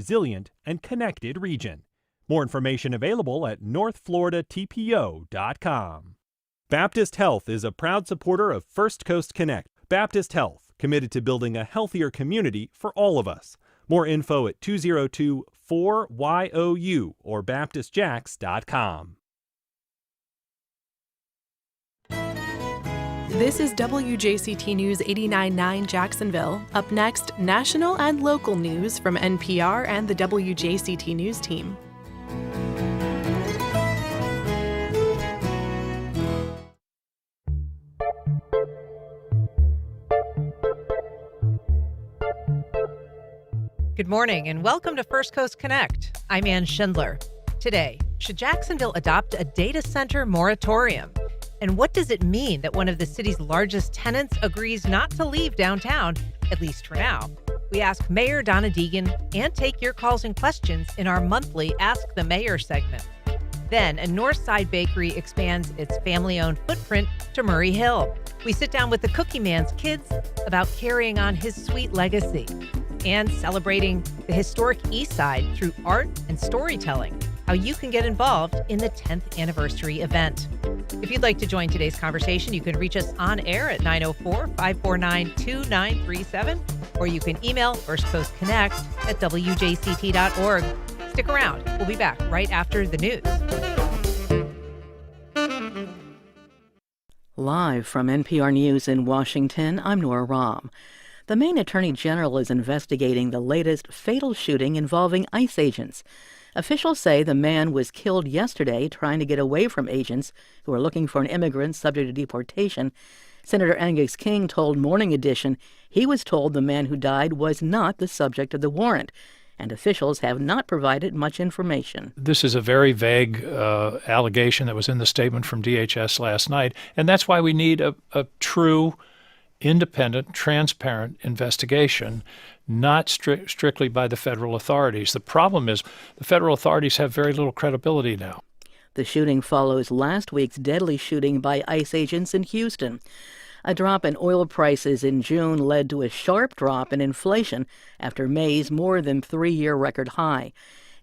resilient, and connected region. More information available at northfloridatpo.com. Baptist Health is a proud supporter of First Coast Connect. Baptist Health, committed to building a healthier community for all of us. More info at 202-4YOU or baptistjacks.com. This is WJCT News 89.9 Jacksonville. Up next, national and local news from NPR and the WJCT News team. Good morning and welcome to First Coast Connect. I'm Ann Schindler. Today, should Jacksonville adopt a data center moratorium? And what does it mean that one of the city's largest tenants agrees not to leave downtown, at least for now? We ask Mayor Donna Deegan and take your calls and questions in our monthly Ask the Mayor segment. Then, a Northside bakery expands its family-owned footprint to Murray Hill. We sit down with the Cookie Man's kids about carrying on his sweet legacy and celebrating the historic East Side through art and storytelling, how you can get involved in the 10th anniversary event. If you'd like to join today's conversation, you can reach us on air at 904-549-2937, or you can email firstcoastconnect@wjct.org. Stick around. We'll be back right after the news. Live from NPR News in Washington, I'm Nora Rahm. The Maine Attorney General is investigating the latest fatal shooting involving ICE agents. Officials say the man was killed yesterday trying to get away from agents who are looking for an immigrant subject to deportation. Senator Angus King told Morning Edition he was told the man who died was not the subject of the warrant, and officials have not provided much information. This is a very vague allegation that was in the statement from DHS last night, and that's why we need a true, independent, transparent investigation, not strictly by the federal authorities. The problem is the federal authorities have very little credibility now. The shooting follows last week's deadly shooting by ICE agents in Houston. A drop in oil prices in June led to a sharp drop in inflation after May's more than three-year record high.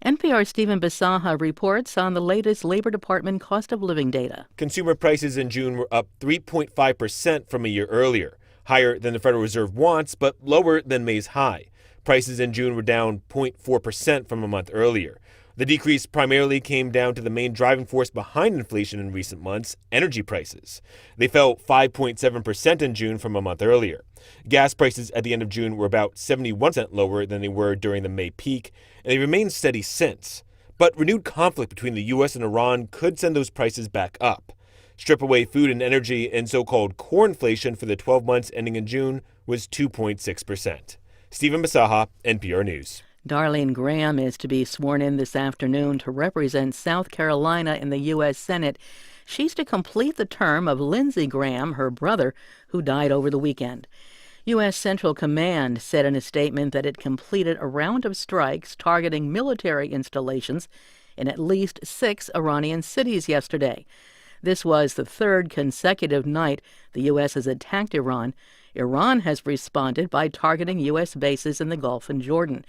NPR's Stephen Bisaha reports on the latest Labor Department cost of living data. Consumer prices in June were up 3.5% from a year earlier, higher than the Federal Reserve wants, but lower than May's high. Prices in June were down 0.4% from a month earlier. The decrease primarily came down to the main driving force behind inflation in recent months, energy prices. They fell 5.7% in June from a month earlier. Gas prices at the end of June were about 71% lower than they were during the May peak, and they remained steady since. But renewed conflict between the U.S. and Iran could send those prices back up. Strip away food and energy, and so-called core inflation for the 12 months ending in June was 2.6%. Stephen Bisaha, NPR News. Darlene Graham is to be sworn in this afternoon to represent South Carolina in the U.S. Senate. She's to complete the term of Lindsey Graham, her brother, who died over the weekend. U.S. Central Command said in a statement that it completed a round of strikes targeting military installations in at least 6 Iranian cities yesterday. This was the third consecutive night the U.S. has attacked Iran. Iran has responded by targeting U.S. bases in the Gulf and Jordan.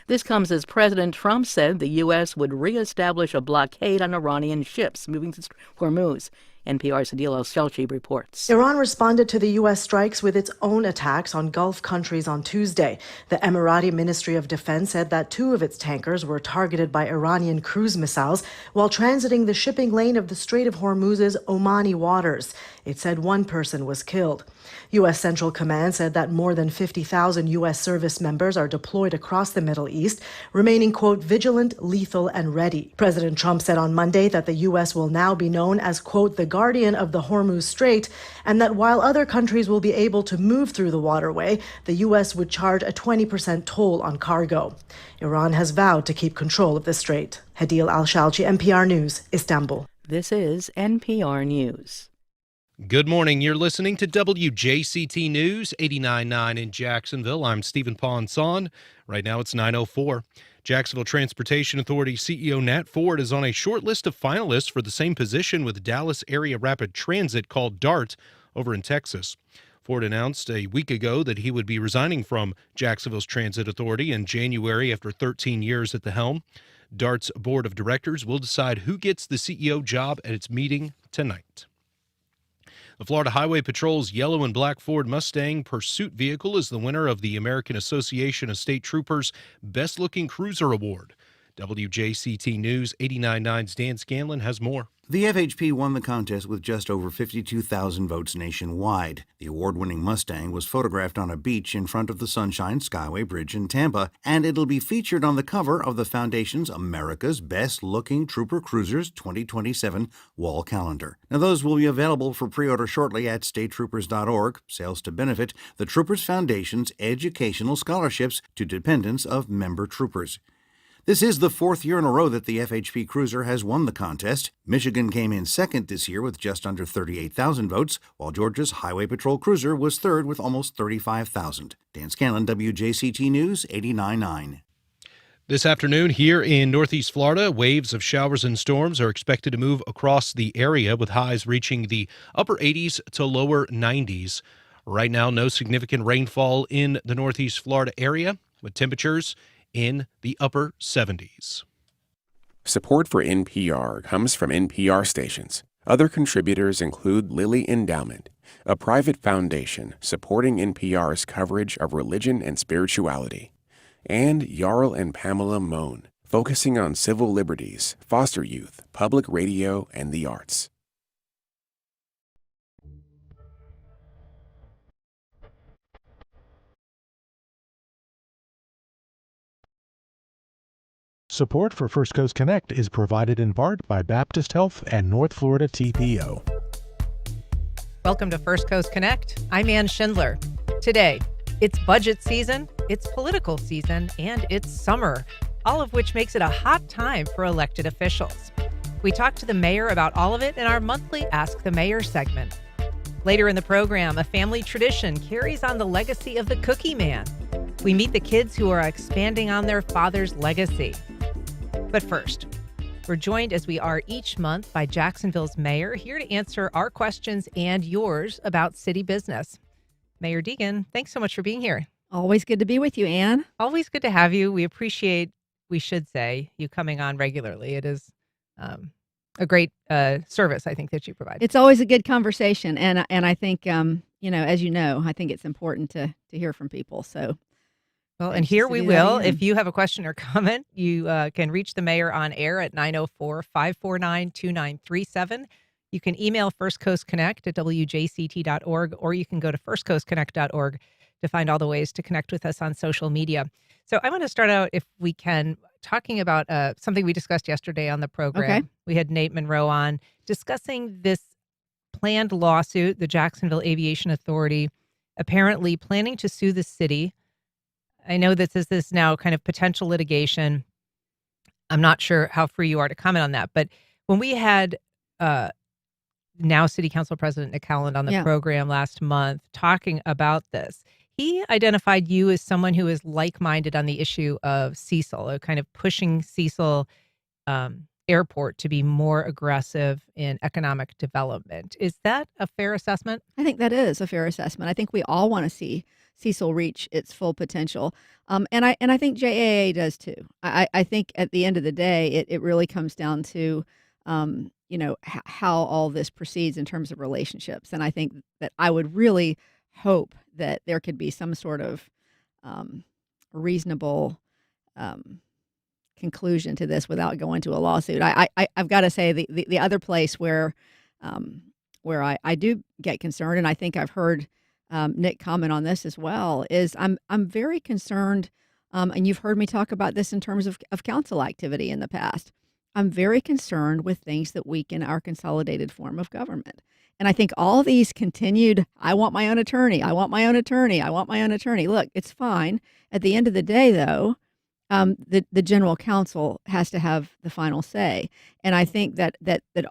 This comes as President Trump said the U.S. would reestablish a blockade on Iranian ships moving to Hormuz. NPR's Adil El-Shelchi reports. Iran responded to the U.S. strikes with its own attacks on Gulf countries on Tuesday. The Emirati Ministry of Defense said that 2 of its tankers were targeted by Iranian cruise missiles while transiting the shipping lane of the Strait of Hormuz's Omani waters. It said 1 person was killed. U.S. Central Command said that more than 50,000 U.S. service members are deployed across the Middle East, remaining, quote, vigilant, lethal, and ready. President Trump said on Monday that the U.S. will now be known as, quote, the guardian of the Hormuz Strait, and that while other countries will be able to move through the waterway, the U.S. would charge a 20% toll on cargo. Iran has vowed to keep control of the strait. Adil El-Shelchi, NPR News, Istanbul. This is NPR News. Good morning. You're listening to WJCT News, 89.9 in Jacksonville. I'm Stephen Ponson. Right now it's 9:04. Jacksonville Transportation Authority CEO Nat Ford is on a short list of finalists for the same position with Dallas Area Rapid Transit called DART over in Texas. Ford announced a week ago that he would be resigning from Jacksonville's Transit Authority in January after 13 years at the helm. DART's board of directors will decide who gets the CEO job at its meeting tonight. The Florida Highway Patrol's yellow and black Ford Mustang Pursuit vehicle is the winner of the American Association of State Troopers Best Looking Cruiser Award. WJCT News 89.9's Dan Scanlon has more. The FHP won the contest with just over 52,000 votes nationwide. The award-winning Mustang was photographed on a beach in front of the Sunshine Skyway Bridge in Tampa, and it'll be featured on the cover of the Foundation's America's Best Looking Trooper Cruisers 2027 wall calendar. Now, those will be available for pre-order shortly at statetroopers.org. Sales to benefit the Troopers Foundation's educational scholarships to dependents of member troopers. This is the fourth year in a row that the FHP Cruiser has won the contest. Michigan came in second this year with just under 38,000 votes, while Georgia's Highway Patrol Cruiser was third with almost 35,000. Dan Scanlon, WJCT News 89.9. This afternoon here in Northeast Florida, waves of showers and storms are expected to move across the area with highs reaching the upper 80s to lower 90s. Right now, no significant rainfall in the Northeast Florida area with temperatures in the upper 70s. Support for NPR comes from NPR stations. Other contributors include Lilly Endowment, a private foundation supporting NPR's coverage of religion and spirituality, and Jarl and Pamela Mohn, focusing on civil liberties, foster youth, public radio, and the arts. Support for First Coast Connect is provided in part by Baptist Health and North Florida TPO. Welcome to First Coast Connect. I'm Ann Schindler. Today, it's budget season, it's political season, and it's summer, all of which makes it a hot time for elected officials. We talk to the mayor about all of it in our monthly Ask the Mayor segment. Later in the program, a family tradition carries on the legacy of the Cookie Man. We meet the kids who are expanding on their father's legacy. But first, we're joined as we are each month by Jacksonville's mayor, here to answer our questions and yours about city business. Mayor Deegan, thanks so much for being here. Always good to be with you, Ann. Always good to have you. We appreciate, we should say, you coming on regularly. It is a great service, I think, that you provide. It's always a good conversation. And I think, as you know, I think it's important to hear from people. So. Well, and here we will. If you have a question or comment, you can reach the mayor on air at 904-549-2937. You can email First Coast Connect at wjct.org, or you can go to firstcoastconnect.org to find all the ways to connect with us on social media. So I want to start out, if we can, talking about something we discussed yesterday on the program. Okay. We had Nate Monroe on discussing this planned lawsuit, the Jacksonville Aviation Authority apparently planning to sue the city. I know this is now kind of potential litigation. I'm not sure how free you are to comment on that. But when we had now City Council President Nick Howland on the program last month talking about this, he identified you as someone who is like-minded on the issue of Cecil, kind of pushing Cecil Airport to be more aggressive in economic development. Is that a fair assessment? I think that is a fair assessment. I think we all want to see Cecil reach its full potential. And I think JAA does too. I think at the end of the day, it really comes down to, how all this proceeds in terms of relationships. And I think that I would really hope that there could be some sort of reasonable conclusion to this without going to a lawsuit. I've got to say the other place where I do get concerned, and I think I've heard Nick comment on this as well, is I'm very concerned, and you've heard me talk about this in terms of council activity in the past. I'm very concerned with things that weaken our consolidated form of government. And I think all these continued, I want my own attorney, I want my own attorney, I want my own attorney. Look, it's fine. At the end of the day, though, the general counsel has to have the final say. And I think that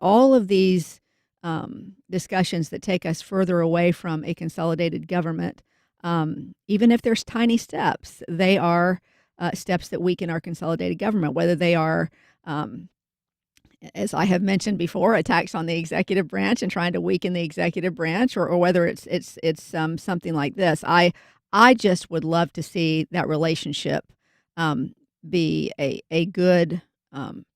all of these discussions that take us further away from a consolidated government, even if there's tiny steps, they are steps that weaken our consolidated government, whether they are as I have mentioned before, attacks on the executive branch and trying to weaken the executive branch, or whether it's something like this. I just would love to see that relationship be a good,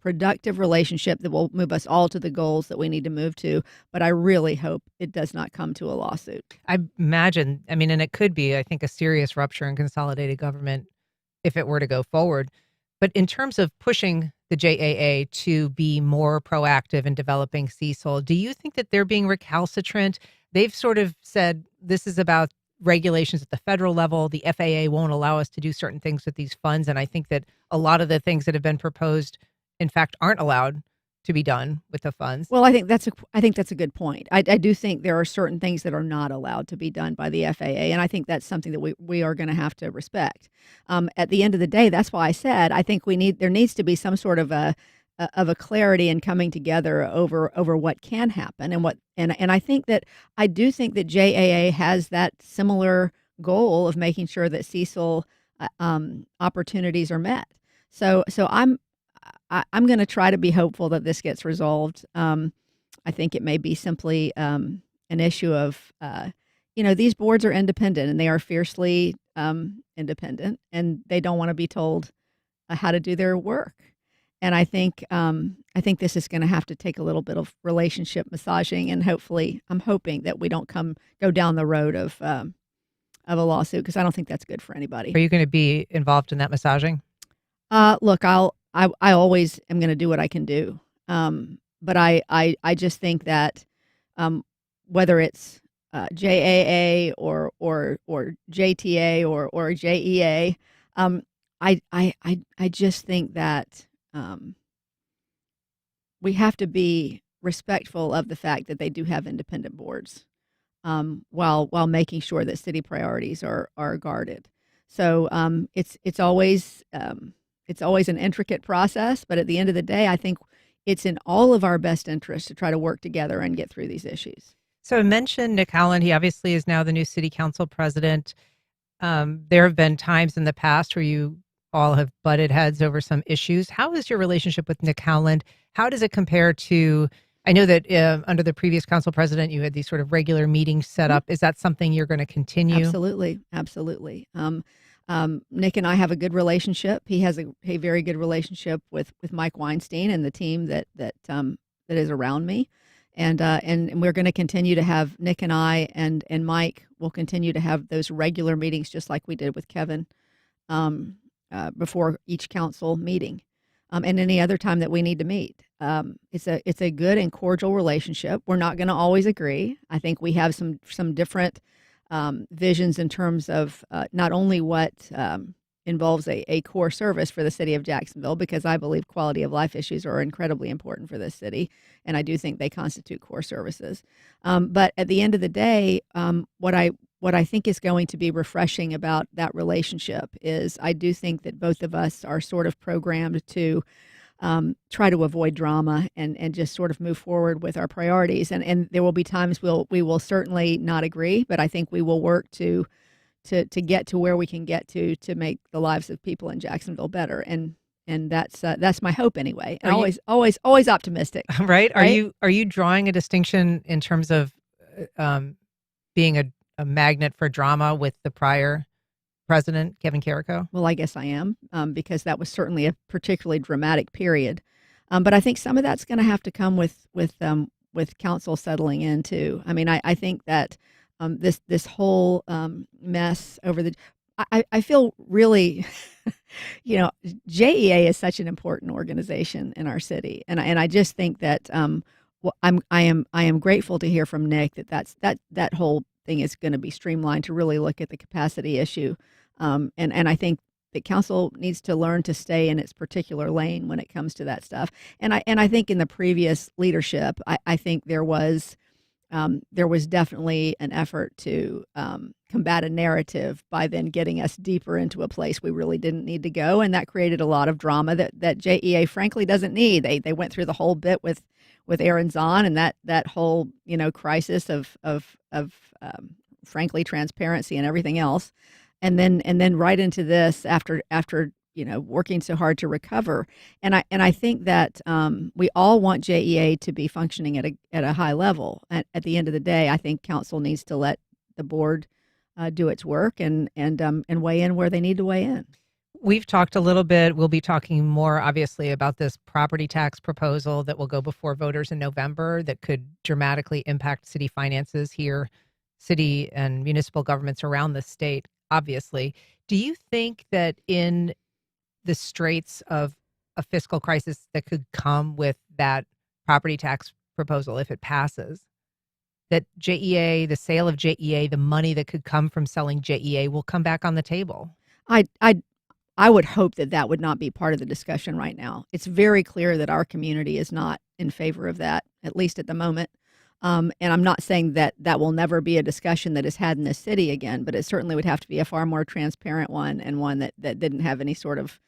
productive relationship that will move us all to the goals that we need to move to. But I really hope it does not come to a lawsuit. I imagine, I mean, and it could be, I think, a serious rupture in consolidated government if it were to go forward. But in terms of pushing the JAA to be more proactive in developing Cecil, do you think that they're being recalcitrant? They've sort of said this is about regulations at the federal level. The FAA won't allow us to do certain things with these funds. And I think that a lot of the things that have been proposed, in fact, aren't allowed to be done with the funds. Well, I think that's a good point. I do think there are certain things that are not allowed to be done by the FAA, and I think that's something that we are going to have to respect. At the end of the day, that's why I said I think there needs to be some sort of a clarity and coming together over what can happen and I think that JAA has that similar goal of making sure that Cecil opportunities are met. So I'm going to try to be hopeful that this gets resolved. I think it may be simply an issue of, these boards are independent and they are fiercely independent, and they don't want to be told how to do their work. And I think this is going to have to take a little bit of relationship massaging, and hopefully, I'm hoping that we don't go down the road of a lawsuit, because I don't think that's good for anybody. Are you going to be involved in that massaging? Look, I always am going to do what I can do. But I just think that whether it's JAA or JTA or JEA, I just think that we have to be respectful of the fact that they do have independent boards, while making sure that city priorities are guarded. So it's always an intricate process, but at the end of the day, I think it's in all of our best interest to try to work together and get through these issues. So I mentioned Nick Howland. He obviously is now the new city council president. There have been times in the past where you all have butted heads over some issues. How is your relationship with Nick Howland? How does it compare to, I know that under the previous council president, you had these sort of regular meetings set up. Is that something you're going to continue? Absolutely. Nick and I have a good relationship. He has a very good relationship with Mike Weinstein and the team that is around me. And we're going to continue to have Nick and I and Mike will continue to have those regular meetings, just like we did with Kevin, before each council meeting, and any other time that we need to meet. It's a good and cordial relationship. We're not going to always agree. I think we have some different visions in terms of not only what involves a core service for the city of Jacksonville, because I believe quality of life issues are incredibly important for this city, and I do think they constitute core services. But at the end of the day, what I think is going to be refreshing about that relationship is I do think that both of us are sort of programmed to try to avoid drama and just sort of move forward with our priorities. And there will be times we will certainly not agree, but I think we will work to get to where we can get to make the lives of people in Jacksonville better. And that's my hope anyway. And always optimistic. Right? Are you drawing a distinction in terms of being a magnet for drama with the prior president, Kevin Carrico? Well, I guess I am, because that was certainly a particularly dramatic period. But I think some of that's going to have to come with council settling in too. I mean, I think that this whole mess over I feel really, JEA is such an important organization in our city, and I just think that I am grateful to hear from Nick that whole thing is going to be streamlined to really look at the capacity issue, and I think that council needs to learn to stay in its particular lane when it comes to that stuff. And I think in the previous leadership, I think there was definitely an effort to combat a narrative by then getting us deeper into a place we really didn't need to go, and that created a lot of drama that JEA frankly doesn't need. They went through the whole bit with Aaron Zahn and that whole crisis of frankly transparency and everything else, and then right into this after working so hard to recover. And I think that we all want JEA to be functioning at a high level. At the end of the day, I think council needs to let the board do its work and weigh in where they need to weigh in. We've talked a little bit. We'll be talking more, obviously, about this property tax proposal that will go before voters in November that could dramatically impact city finances here, city and municipal governments around the state, obviously. Do you think that in the straits of a fiscal crisis that could come with that property tax proposal, if it passes, that JEA, the sale of JEA, the money that could come from selling JEA will come back on the table? I would hope that would not be part of the discussion right now. It's very clear that our community is not in favor of that, at least at the moment. And I'm not saying that will never be a discussion that is had in this city again, but it certainly would have to be a far more transparent one, and one that didn't have any sort of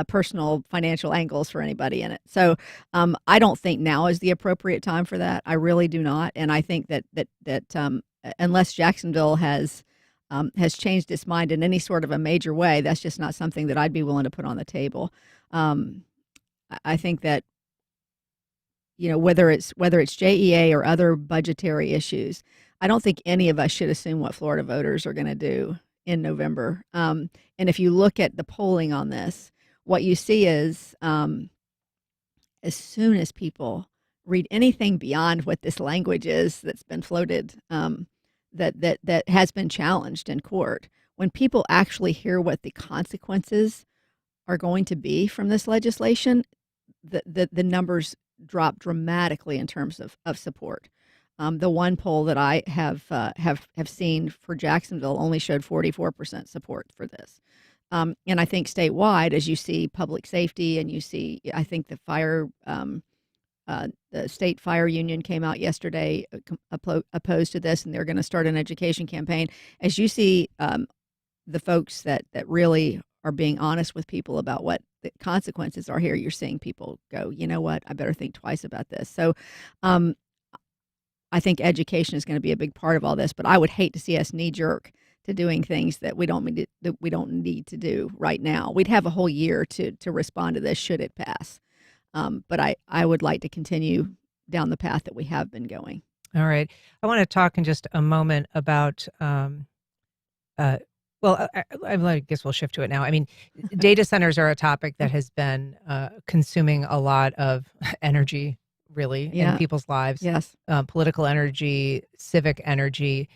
personal financial angles for anybody in it. So I don't think now is the appropriate time for that. I really do not. And I think that unless Jacksonville has changed its mind in any sort of a major way, that's just not something that I'd be willing to put on the table. I think that, whether it's JEA or other budgetary issues, I don't think any of us should assume what Florida voters are going to do in November. And if you look at the polling on this, what you see is as soon as people read anything beyond what this language is that's been floated, that has been challenged in court, when people actually hear what the consequences are going to be from this legislation, the numbers drop dramatically in terms of support. The one poll that I have seen for Jacksonville only showed 44% support for this. And I think statewide, as you see public safety and you see, I think the state fire union came out yesterday opposed to this, and they're going to start an education campaign. As you see the folks that really are being honest with people about what the consequences are here, you're seeing people go, you know what, I better think twice about this. So I think education is going to be a big part of all this, but I would hate to see us knee-jerk to doing things that we don't need to do right now. We'd have a whole year to respond to this should it pass. But I would like to continue down the path that we have been going. All right. I want to talk in just a moment about, I guess we'll shift to it now. I mean, data centers are a topic that has been consuming a lot of energy, really, in people's lives. Yes. Political energy, civic energy.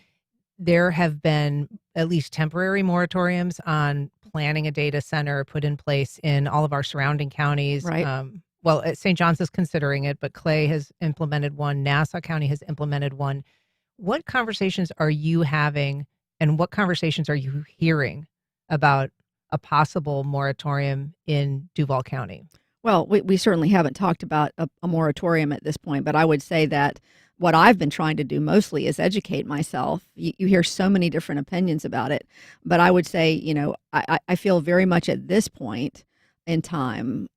There have been at least temporary moratoriums on planning a data center put in place in all of our surrounding counties. Right. St. John's is considering it, but Clay has implemented one. Nassau County has implemented one. What conversations are you having, and what conversations are you hearing about a possible moratorium in Duval County? Well, we certainly haven't talked about a moratorium at this point, but I would say that what I've been trying to do mostly is educate myself. You hear so many different opinions about it, but I would say, I feel very much at this point in time,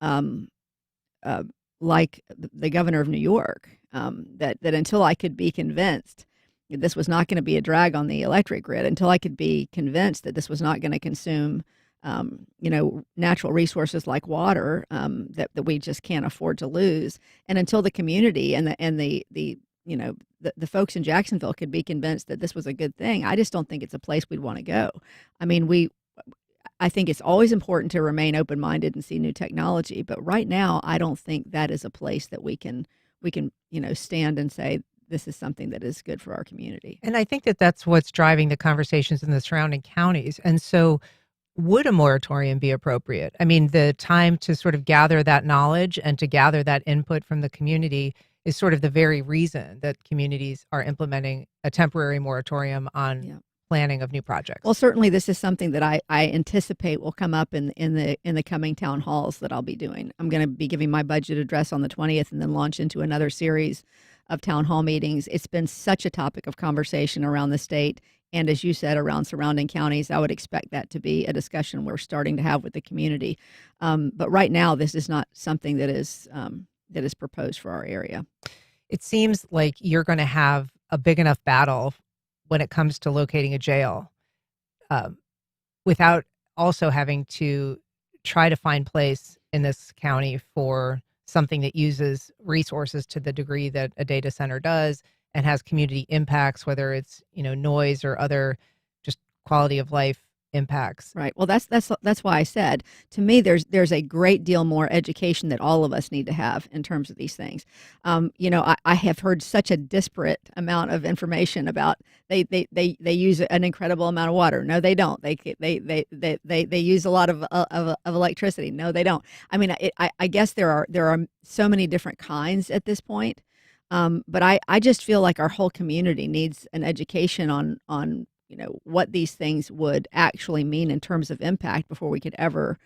like the governor of New York, that until I could be convinced that this was not going to be a drag on the electric grid, until I could be convinced that this was not going to consume, natural resources like water, that we just can't afford to lose, and until the community and the folks in Jacksonville could be convinced that this was a good thing, I just don't think it's a place we'd want to go. I mean, I think it's always important to remain open-minded and see new technology, but right now, I don't think that is a place that we can stand and say this is something that is good for our community. And I think that that's what's driving the conversations in the surrounding counties. And so, would a moratorium be appropriate? I mean, the time to sort of gather that knowledge and to gather that input from the community is sort of the very reason that communities are implementing a temporary moratorium on planning of new projects. Well, certainly this is something that I anticipate will come up in the coming town halls that I'll be doing. I'm going to be giving my budget address on the 20th and then launch into another series of town hall meetings. It's been such a topic of conversation around the state, and as you said, around surrounding counties. I would expect that to be a discussion we're starting to have with the community. But right now, this is not something that is proposed for our area. It seems like you're going to have a big enough battle when it comes to locating a jail, without also having to try to find place in this county for something that uses resources to the degree that a data center does and has community impacts, whether it's, noise or other just quality of life impacts. Right. Well, that's why I said, to me, there's a great deal more education that all of us need to have in terms of these things. I have heard such a disparate amount of information about they use an incredible amount of water. No, they don't. They use a lot of electricity. No, they don't. I mean, I guess there are so many different kinds at this point. But I just feel like our whole community needs an education on what these things would actually mean in terms of impact before we could ever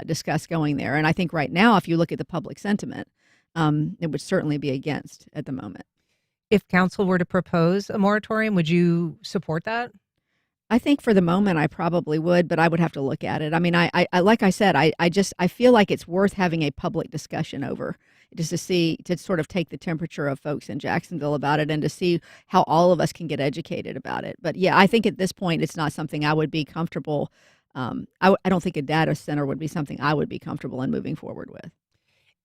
discuss going there. And I think right now, if you look at the public sentiment, it would certainly be against at the moment. If council were to propose a moratorium, would you support that? I think for the moment I probably would, but I would have to look at it. I mean, I like I said, I feel like it's worth having a public discussion over, just to sort of take the temperature of folks in Jacksonville about it and to see how all of us can get educated about it. But yeah, I think at this point it's not something I would be comfortable. I don't think a data center would be something I would be comfortable in moving forward with.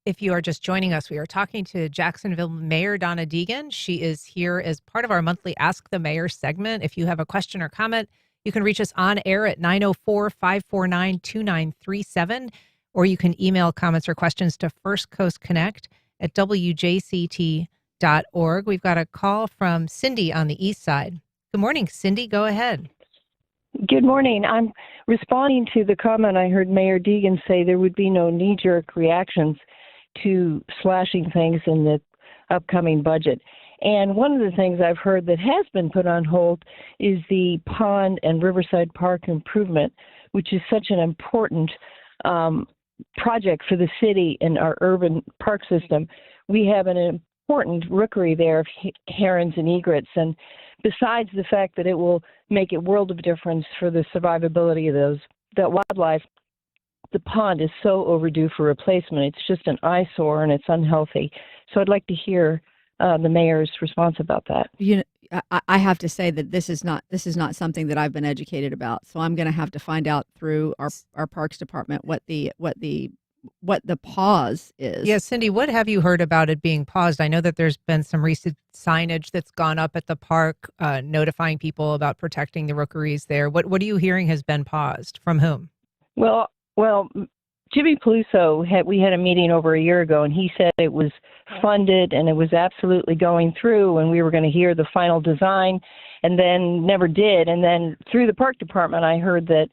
If you are just joining us, we are talking to Jacksonville Mayor Donna Deegan. She is here as part of our monthly Ask the Mayor segment. If you have a question or comment, you can reach us on air at 904-549-2937, or you can email comments or questions to firstcoastconnect@wjct.org. We've got a call from Cindy on the east side. Good morning, Cindy. Go ahead. Good morning. I'm responding to the comment I heard Mayor Deegan say there would be no knee-jerk reactions to slashing things in the upcoming budget. And one of the things I've heard that has been put on hold is the pond and Riverside Park improvement, which is such an important project for the city and our urban park system. We have an important rookery there of herons and egrets, and besides the fact that it will make a world of difference for the survivability of that wildlife, the pond is so overdue for replacement. It's just an eyesore and it's unhealthy. So I'd like to hear the mayor's response about that. I have to say that this is not something that I've been educated about. So I'm going to have to find out through our Parks Department what the pause is. Yeah, Cindy, what have you heard about it being paused? I know that there's been some recent signage that's gone up at the park, notifying people about protecting the rookeries there. What are you hearing has been paused? From whom? Well, Jimmy Peluso we had a meeting over a year ago, and he said it was funded and it was absolutely going through, and we were going to hear the final design, and then never did. And then through the park department, I heard that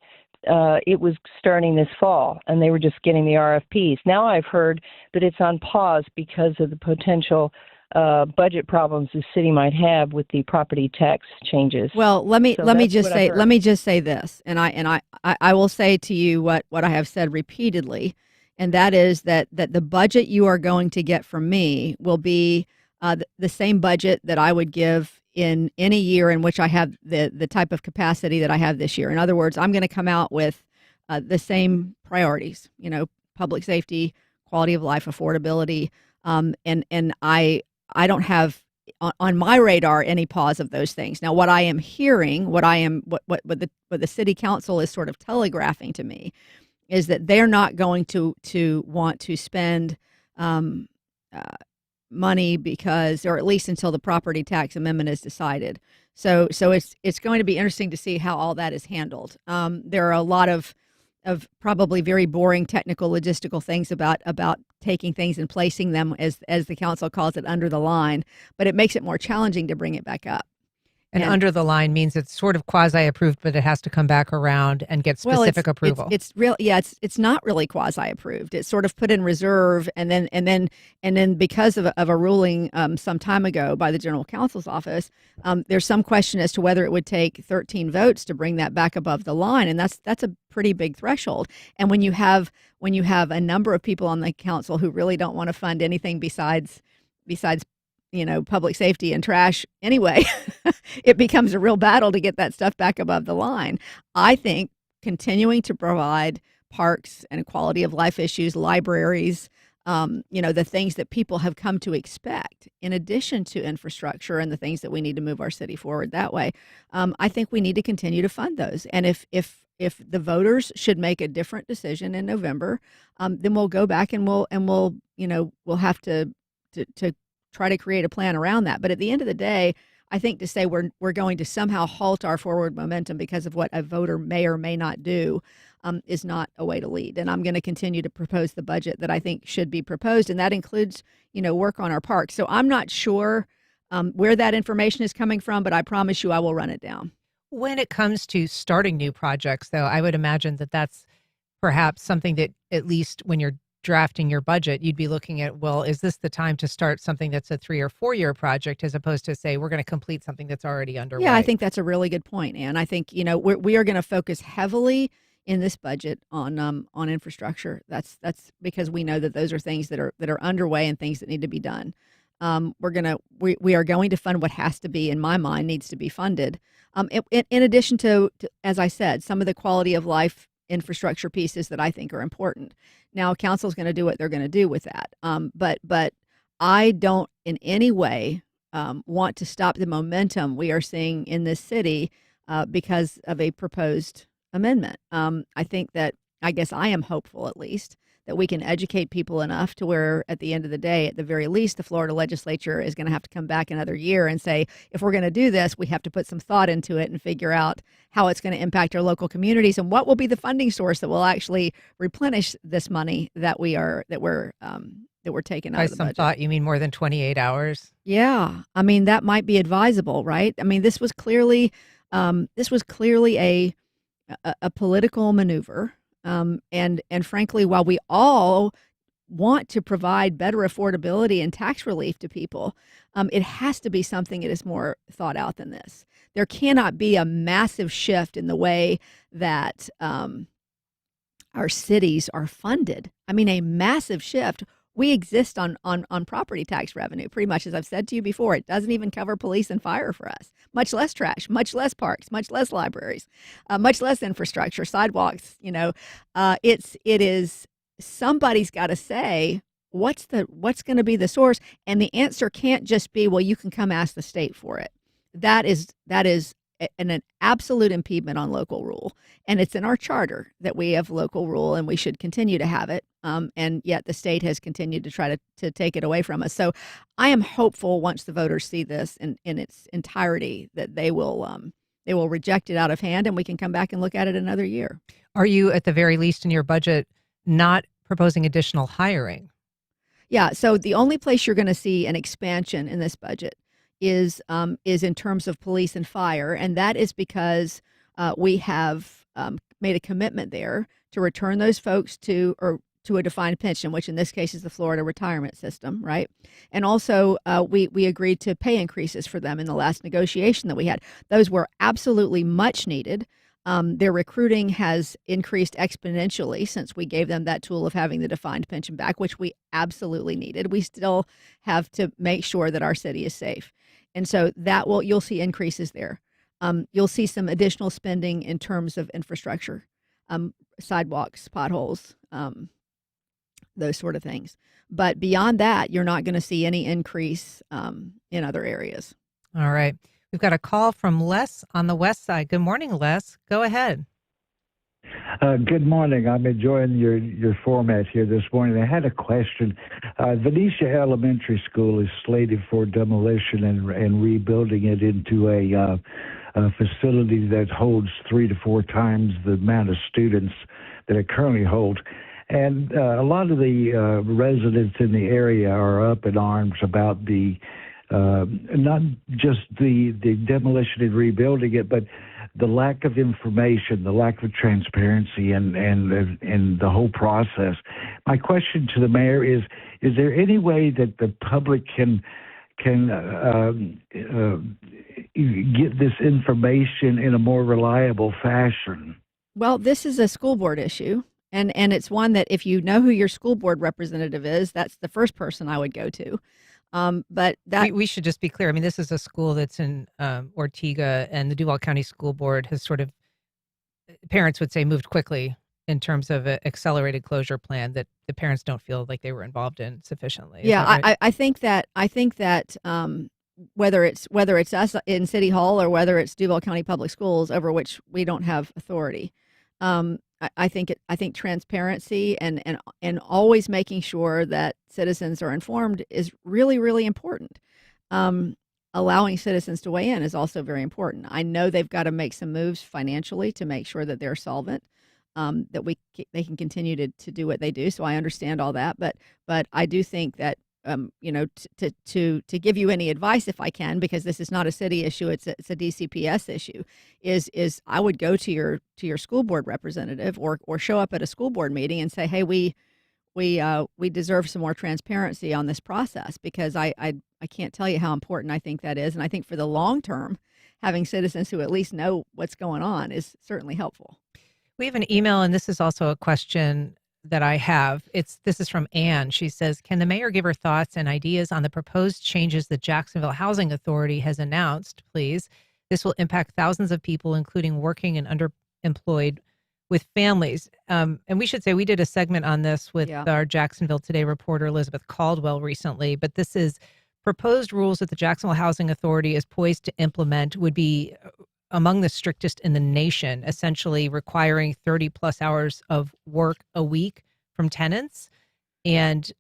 it was starting this fall, and they were just getting the RFPs. Now I've heard that it's on pause because of the potential budget problems the city might have with the property tax changes. Well, let me just say this, and I will say to you what I have said repeatedly, and that is that the budget you are going to get from me will be the same budget that I would give in any year in which I have the type of capacity that I have this year. In other words, I'm going to come out with the same priorities, public safety, quality of life, affordability, and I don't have on my radar any pause of those things. Now, what I am hearing, what the city council is sort of telegraphing to me, is that they're not going to want to spend money because, or at least until the property tax amendment is decided. So it's going to be interesting to see how all that is handled. There are a lot of probably very boring technical logistical things about taking things and placing them, as the council calls it, under the line, but it makes it more challenging to bring it back up. And under the line means it's sort of quasi-approved, but it has to come back around and get specific approval. It's not really quasi-approved. It's sort of put in reserve, and then because of a ruling some time ago by the General Counsel's office, there's some question as to whether it would take 13 votes to bring that back above the line, and that's a pretty big threshold. And when you have a number of people on the council who really don't want to fund anything besides public safety and trash anyway, it becomes a real battle to get that stuff back above the line. I think continuing to provide parks and quality of life issues, libraries, the things that people have come to expect, in addition to infrastructure and the things that we need to move our city forward that way, I think we need to continue to fund those. And if if the voters should make a different decision in November, then we'll go back and we'll we'll have to try to create a plan around that. But at the end of the day, I think to say we're going to somehow halt our forward momentum because of what a voter may or may not do is not a way to lead. And I'm going to continue to propose the budget that I think should be proposed, and that includes work on our parks. So I'm not sure where that information is coming from, but I promise you I will run it down. When it comes to starting new projects, though, I would imagine that that's perhaps something that, at least when you're drafting your budget, you'd be looking at, well, is this the time to start something that's a 3 or 4 year project, as opposed to say we're going to complete something that's already underway? Yeah, I think that's a really good point, Ann. I think we are going to focus heavily in this budget on infrastructure. That's because we know that those are things that are underway and things that need to be done. We are going to fund what has to be, in my mind, needs to be funded. In addition to, as I said, some of the quality of life infrastructure pieces that I think are important. Now, council's going to do what they're going to do with that. But I don't in any way want to stop the momentum we are seeing in this city because of a proposed amendment. I guess I am hopeful, at least, that we can educate people enough to where, at the end of the day, at the very least, the Florida legislature is going to have to come back another year and say, if we're going to do this, we have to put some thought into it and figure out how it's going to impact our local communities and what will be the funding source that will actually replenish this money that we're taking out of the budget. By some thought, you mean more than 28 hours? Yeah, I mean that might be advisable, right? I mean this was clearly a political maneuver. And frankly, while we all want to provide better affordability and tax relief to people, it has to be something that is more thought out than this. There cannot be a massive shift in the way that our cities are funded. I mean, a massive shift. We exist on property tax revenue, pretty much, as I've said to you before. It doesn't even cover police and fire for us, much less trash, much less parks, much less libraries, much less infrastructure, sidewalks. It is somebody's got to say what's going to be the source, and the answer can't just be, well, you can come ask the state for it. That is an absolute impediment on local rule, and it's in our charter that we have local rule, and we should continue to have it. And yet the state has continued to try to take it away from us. So I am hopeful once the voters see this in its entirety that they will reject it out of hand, and we can come back and look at it another year. Are you, at the very least in your budget, not proposing additional hiring? Yeah. So the only place you're going to see an expansion in this budget is in terms of police and fire, and that is because we have made a commitment there to return those folks to a defined pension, which in this case is the Florida retirement system, right? And also we agreed to pay increases for them in the last negotiation that we had. Those were absolutely much needed. Their recruiting has increased exponentially since we gave them that tool of having the defined pension back, which we absolutely needed. We still have to make sure that our city is safe. And so you'll see increases there. You'll see some additional spending in terms of infrastructure, sidewalks, potholes, those sort of things. But beyond that, you're not going to see any increase in other areas. All right. We've got a call from Les on the west side. Good morning, Les. Go ahead. Good morning. I'm enjoying your format here this morning. I had a question. Venetia Elementary School is slated for demolition and rebuilding it into a facility that holds 3 to 4 times the amount of students that it currently holds. And a lot of the residents in the area are up in arms about not just the demolition and rebuilding it, but the lack of information, the lack of transparency, and the whole process. My question to the mayor is there any way that the public can get this information in a more reliable fashion? Well, this is a school board issue. And it's one that if you know who your school board representative is, that's the first person I would go to. But that we should just be clear. I mean, this is a school that's in Ortega, and the Duval County School Board has sort of, parents would say, moved quickly in terms of an accelerated closure plan that the parents don't feel like they were involved in sufficiently. Yeah, right? I think that whether it's us in City Hall or whether it's Duval County Public Schools, over which we don't have authority, I think transparency and always making sure that citizens are informed is really, really important. Allowing citizens to weigh in is also very important. I know they've got to make some moves financially to make sure that they're solvent, that they can continue to do what they do. So I understand all that, but I do think that to give you any advice, if I can, because this is not a city issue, it's a DCPS issue, is I would go to your school board representative or show up at a school board meeting and say, hey, we deserve some more transparency on this process, because I can't tell you how important I think that is. And I think for the long term, having citizens who at least know what's going on is certainly helpful. We have an email, and this is also a question that I have. This is from Anne. She says, can the mayor give her thoughts and ideas on the proposed changes the Jacksonville Housing Authority has announced, please? This will impact thousands of people, including working and underemployed with families. And we should say we did a segment on this with our Jacksonville Today reporter, Elizabeth Caldwell, recently. But this is proposed rules that the Jacksonville Housing Authority is poised to implement would be among the strictest in the nation, essentially requiring 30 plus hours of work a week from tenants, and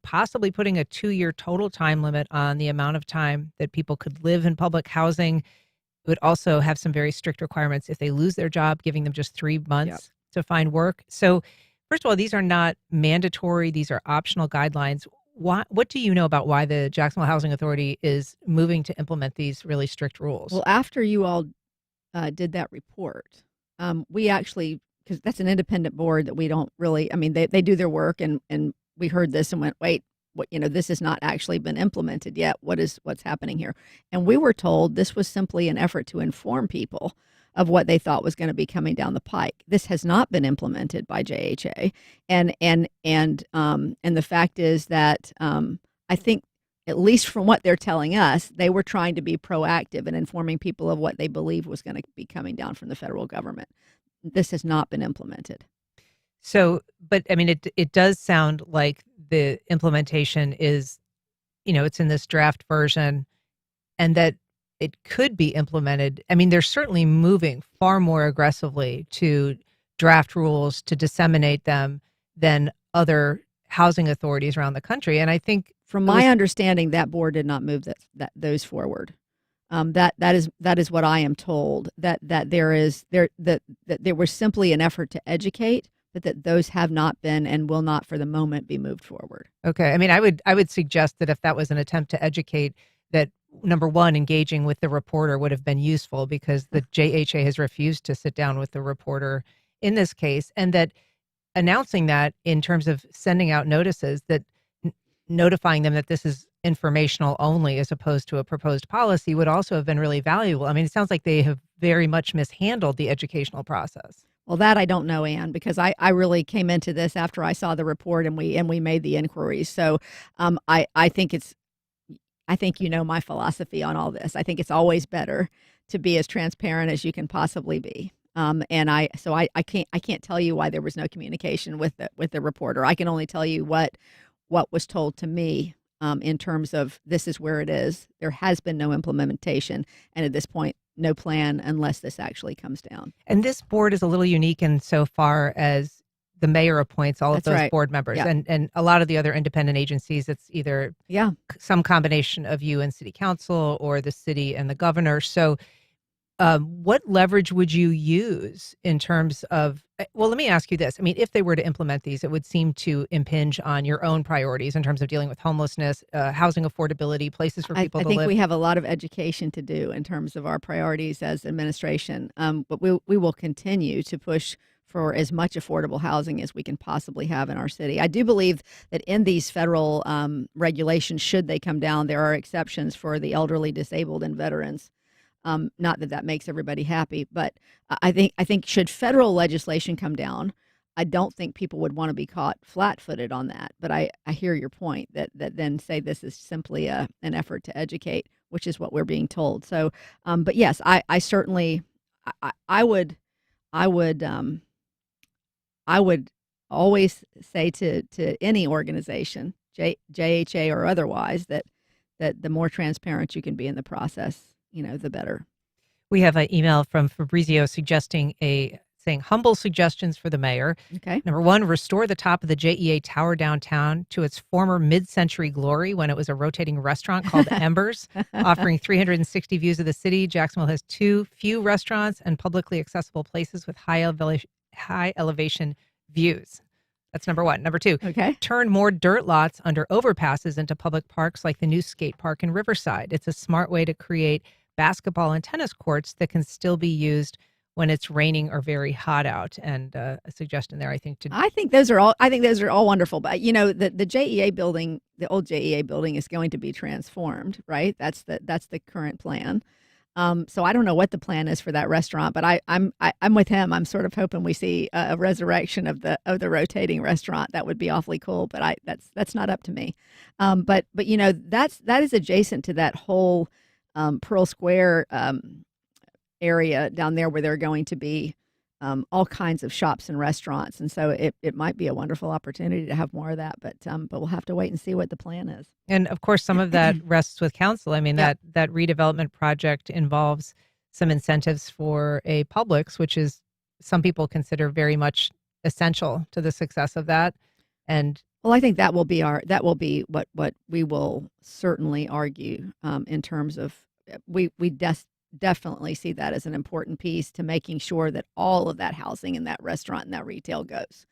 possibly putting a 2-year total time limit on the amount of time that people could live in public housing. It would also have some very strict requirements if they lose their job, giving them just 3 months to find work. So first of all, these are not mandatory. These are optional guidelines. What do you know about why the Jacksonville Housing Authority is moving to implement these really strict rules? Well, after you all did that report, we actually, because that's an independent board that we don't really, I mean, they do their work, and we heard this and went, wait, this has not actually been implemented yet. What's happening here? And we were told this was simply an effort to inform people of what they thought was going to be coming down the pike. This has not been implemented by JHA, and the fact is that I think, at least from what they're telling us, they were trying to be proactive in informing people of what they believe was going to be coming down from the federal government. This has not been implemented. So, but I mean, it does sound like the implementation is, it's in this draft version, and that it could be implemented. I mean, they're certainly moving far more aggressively to draft rules, to disseminate them, than other housing authorities around the country. And I think, from my understanding, that board did not move those forward. That is what I am told. That there was simply an effort to educate, but that those have not been and will not, for the moment, be moved forward. Okay. I mean, I would suggest that if that was an attempt to educate, that number one, engaging with the reporter would have been useful, because the JHA has refused to sit down with the reporter in this case, and that announcing that in terms of sending out notices, that notifying them that this is informational only as opposed to a proposed policy, would also have been really valuable. I mean, it sounds like they have very much mishandled the educational process. Well, that I don't know, Anne, because I really came into this after I saw the report and we made the inquiries. So I think my philosophy on all this. I think it's always better to be as transparent as you can possibly be. And I can't tell you why there was no communication with the reporter. I can only tell you what was told to me in terms of this is where it is. There has been no implementation, and at this point, no plan unless this actually comes down. And this board is a little unique in so far as the mayor appoints all of those board members. Yeah. And a lot of the other independent agencies, it's either some combination of you and city council, or the city and the governor. So what leverage would you use in terms of, well, let me ask you this. I mean, if they were to implement these, it would seem to impinge on your own priorities in terms of dealing with homelessness, housing affordability, places for people to live. I think we have a lot of education to do in terms of our priorities as administration, but we will continue to push for as much affordable housing as we can possibly have in our city. I do believe that in these federal regulations, should they come down, there are exceptions for the elderly, disabled, and veterans. Not that makes everybody happy, but I think should federal legislation come down, I don't think people would want to be caught flat-footed on that. But I hear your point that then say this is simply an effort to educate, which is what we're being told. So, but yes, I certainly I would always say to any organization, JHA or otherwise, that the more transparent you can be in the process, the better. We have an email from Fabrizio suggesting saying humble suggestions for the mayor. Okay. Number one, restore the top of the JEA Tower downtown to its former mid-century glory when it was a rotating restaurant called Embers, offering 360 views of the city. Jacksonville has too few restaurants and publicly accessible places with high elevation views. That's number one. Number two, turn more dirt lots under overpasses into public parks like the new skate park in Riverside. It's a smart way to create basketball and tennis courts that can still be used when it's raining or very hot out. And a suggestion there, I think those are all wonderful. But the JEA building, the old JEA building, is going to be transformed, right? That's the current plan. So I don't know what the plan is for that restaurant, but I'm with him. I'm sort of hoping we see a resurrection of the rotating restaurant. That would be awfully cool, but that's not up to me. But that is adjacent to that whole Pearl Square area down there where there are going to be all kinds of shops and restaurants, and so it might be a wonderful opportunity to have more of that. But we'll have to wait and see what the plan is. And of course, some of that rests with council. I mean, that redevelopment project involves some incentives for a Publix, which is some people consider very much essential to the success of that. And well, I think that will be what we will certainly argue in terms of we definitely see that as an important piece to making sure that all of that housing and that restaurant and that retail goes.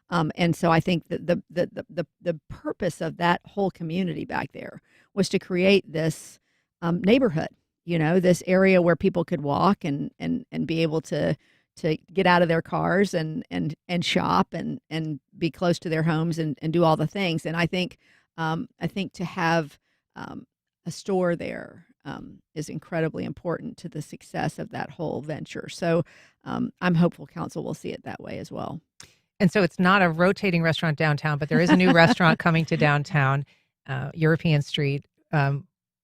And so I think that the purpose of that whole community back there was to create this neighborhood, this area where people could walk and be able to get out of their cars and shop and be close to their homes and do all the things. And I think to have a store there is incredibly important to the success of that whole venture. So I'm hopeful council will see it that way as well. And so it's not a rotating restaurant downtown, but there is a new restaurant coming to downtown, European Street,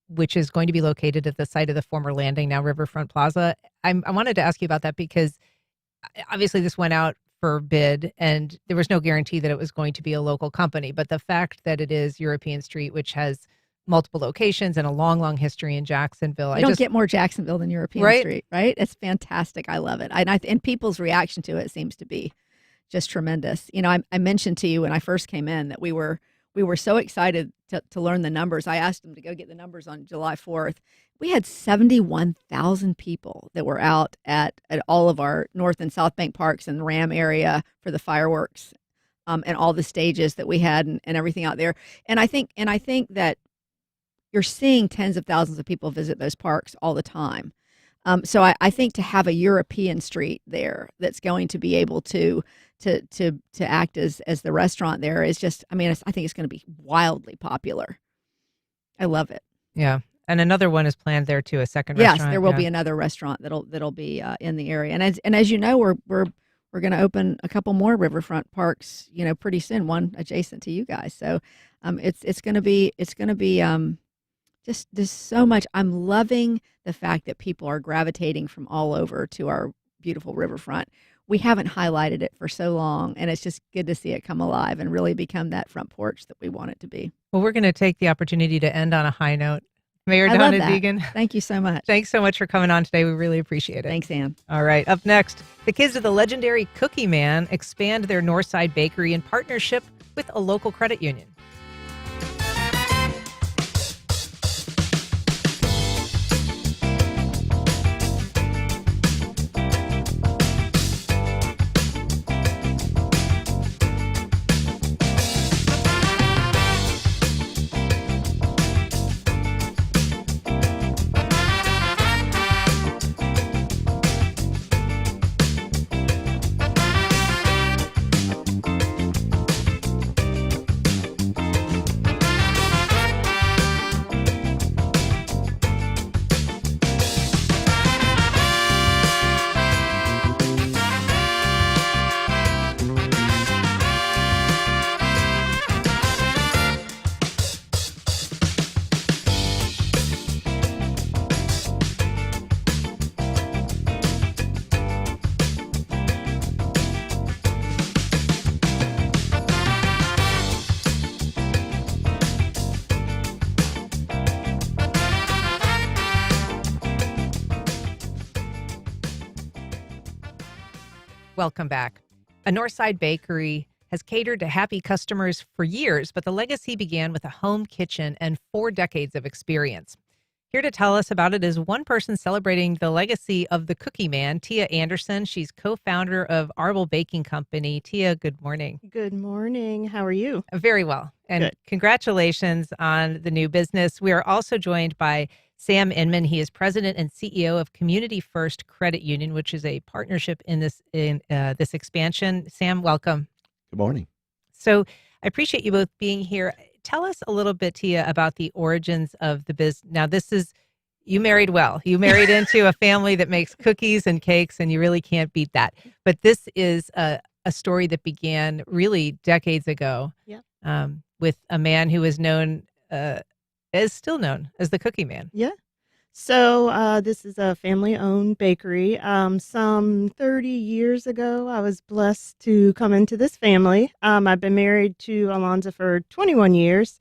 which is going to be located at the site of the former landing, now Riverfront Plaza. I wanted to ask you about that because obviously this went out for bid and there was no guarantee that it was going to be a local company. But the fact that it is European Street, which has multiple locations and a long, long history in Jacksonville. You don't get more Jacksonville than European Street, right? It's fantastic. I love it. And people's reaction to it seems to be just tremendous. I mentioned to you when I first came in that we were so excited to learn the numbers. I asked them to go get the numbers on July 4th. We had 71,000 people that were out at all of our North and South Bank parks and the Ram area for the fireworks and all the stages that we had and everything out there. And I think that you're seeing tens of thousands of people visit those parks all the time. So I think to have a European street there that's going to be able to act as the restaurant there is just, I think it's going to be wildly popular. I love it. Yeah. And another one is planned there too, a second restaurant. Yes, there will be another restaurant that'll be in the area. And as you know, we're going to open a couple more riverfront parks, pretty soon, one adjacent to you guys. So it's going to be just there's so much. I'm loving the fact that people are gravitating from all over to our beautiful riverfront. We haven't highlighted it for so long, and it's just good to see it come alive and really become that front porch that we want it to be. Well, we're going to take the opportunity to end on a high note. Mayor Donna Deegan. Thank you so much. Thanks so much for coming on today. We really appreciate it. Thanks, Ann. All right. Up next, the kids of the legendary Cookie Man expand their Northside Bakery in partnership with a local credit union. Welcome back. A Northside bakery has catered to happy customers for years, but the legacy began with a home kitchen and 4 decades of experience. Here to tell us about it is one person celebrating the legacy of the Cookie Man, Teia Anderson. She's co-founder of Arble Baking Company. Teia, good morning. Good morning. How are you? Very well. And Good. Congratulations on the new business. We are also joined by Sam Inman. He is president and CEO of Community First Credit Union, which is a partnership in this expansion. Sam, welcome. Good morning. So I appreciate you both being here. Tell us a little bit, Teia, about the origins of the business. Now, you married well. You married into a family that makes cookies and cakes, and you really can't beat that. But this is a story that began really decades ago. Yeah. With a man who is still known as the Cookie Man. Yeah. So this is a family-owned bakery. Some 30 years ago, I was blessed to come into this family. I've been married to Alonzo for 21 years.